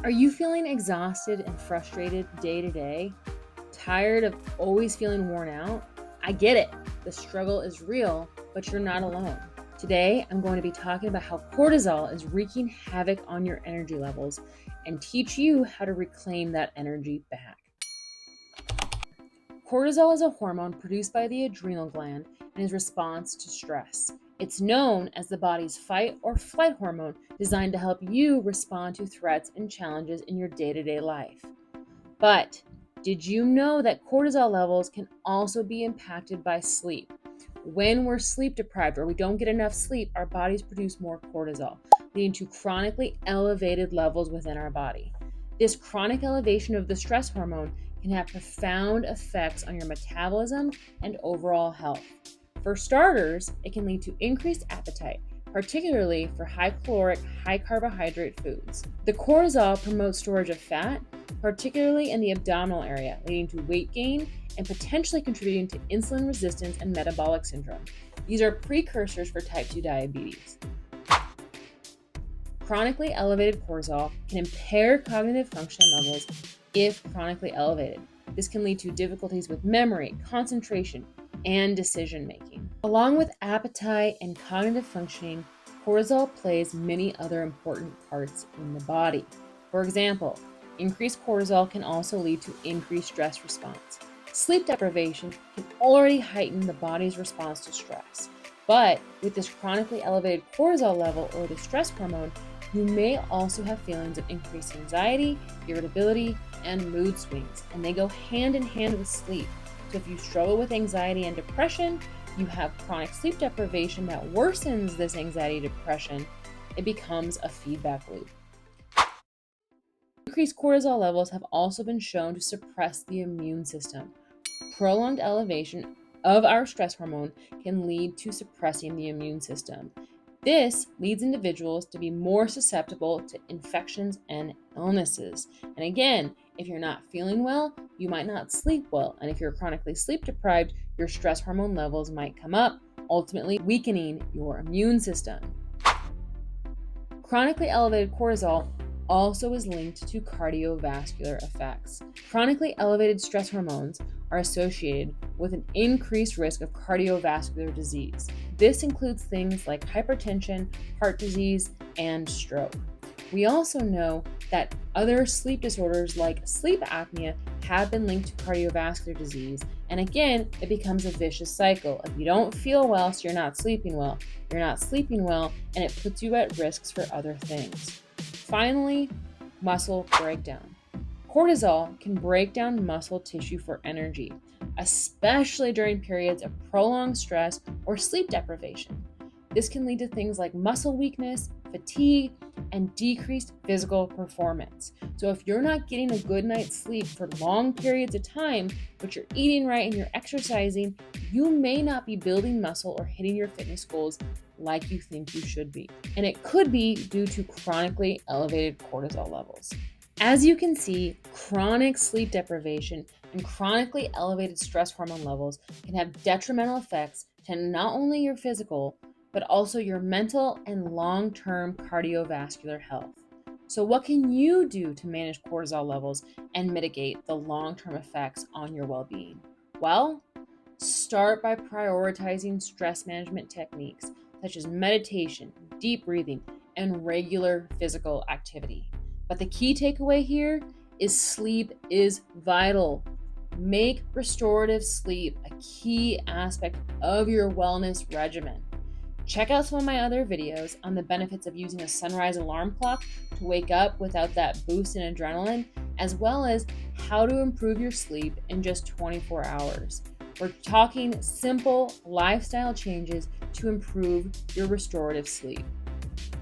Are you feeling exhausted and frustrated day to day? Tired of always feeling worn out? I get it. The struggle is real, but you're not alone. Today, I'm going to be talking about how cortisol is wreaking havoc on your energy levels and teach you how to reclaim that energy back. Cortisol is a hormone produced by the adrenal gland in its response to stress. It's known as the body's fight or flight hormone, designed to help you respond to threats and challenges in your day-to-day life. But did you know that cortisol levels can also be impacted by sleep? When we're sleep deprived or we don't get enough sleep, our bodies produce more cortisol, leading to chronically elevated levels within our body. This chronic elevation of the stress hormone can have profound effects on your metabolism and overall health. For starters, it can lead to increased appetite, particularly for high caloric, high carbohydrate foods. The cortisol promotes storage of fat, particularly in the abdominal area, leading to weight gain and potentially contributing to insulin resistance and metabolic syndrome. These are precursors for type 2 diabetes. Chronically elevated cortisol can impair cognitive function levels if chronically elevated. This can lead to difficulties with memory, concentration, and decision making. Along with appetite and cognitive functioning, cortisol plays many other important parts in the body. For example, increased cortisol can also lead to increased stress response. Sleep deprivation can already heighten the body's response to stress. But with this chronically elevated cortisol level or the stress hormone, you may also have feelings of increased anxiety, irritability, and mood swings, and they go hand in hand with sleep. So if you struggle with anxiety and depression, you have chronic sleep deprivation that worsens this anxiety depression. It becomes a feedback loop. Increased cortisol levels have also been shown to suppress the immune system. Prolonged elevation of our stress hormone can lead to suppressing the immune system. This leads individuals to be more susceptible to infections and illnesses. And again, if you're not feeling well, you might not sleep well. And if you're chronically sleep deprived, your stress hormone levels might come up, ultimately weakening your immune system. Chronically elevated cortisol also is linked to cardiovascular effects. Chronically elevated stress hormones are associated with an increased risk of cardiovascular disease. This includes things like hypertension, heart disease, and stroke. We also know that other sleep disorders like sleep apnea have been linked to cardiovascular disease. And again, it becomes a vicious cycle. If you don't feel well, so you're not sleeping well. You're not sleeping well, and it puts you at risks for other things. Finally, muscle breakdown. Cortisol can break down muscle tissue for energy, especially during periods of prolonged stress or sleep deprivation. This can lead to things like muscle weakness, fatigue, and decreased physical performance. So if you're not getting a good night's sleep for long periods of time, but you're eating right and you're exercising, you may not be building muscle or hitting your fitness goals like you think you should be. And it could be due to chronically elevated cortisol levels. As you can see, chronic sleep deprivation and chronically elevated stress hormone levels can have detrimental effects to not only your physical, but also your mental and long-term cardiovascular health. So what can you do to manage cortisol levels and mitigate the long-term effects on your well-being? Well, start by prioritizing stress management techniques such as meditation, deep breathing, and regular physical activity. But the key takeaway here is sleep is vital. Make restorative sleep a key aspect of your wellness regimen. Check out some of my other videos on the benefits of using a sunrise alarm clock to wake up without that boost in adrenaline, as well as how to improve your sleep in just 24 hours. We're talking simple lifestyle changes to improve your restorative sleep.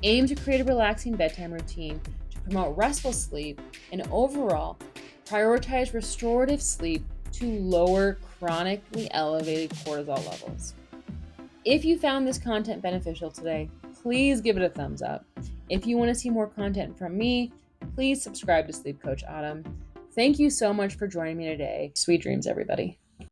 Aim to create a relaxing bedtime routine to promote restful sleep, and overall, prioritize restorative sleep to lower chronically elevated cortisol levels. If you found this content beneficial today, please give it a thumbs up. If you want to see more content from me, please subscribe to Sleep Coach Autumn. Thank you so much for joining me today. Sweet dreams, everybody.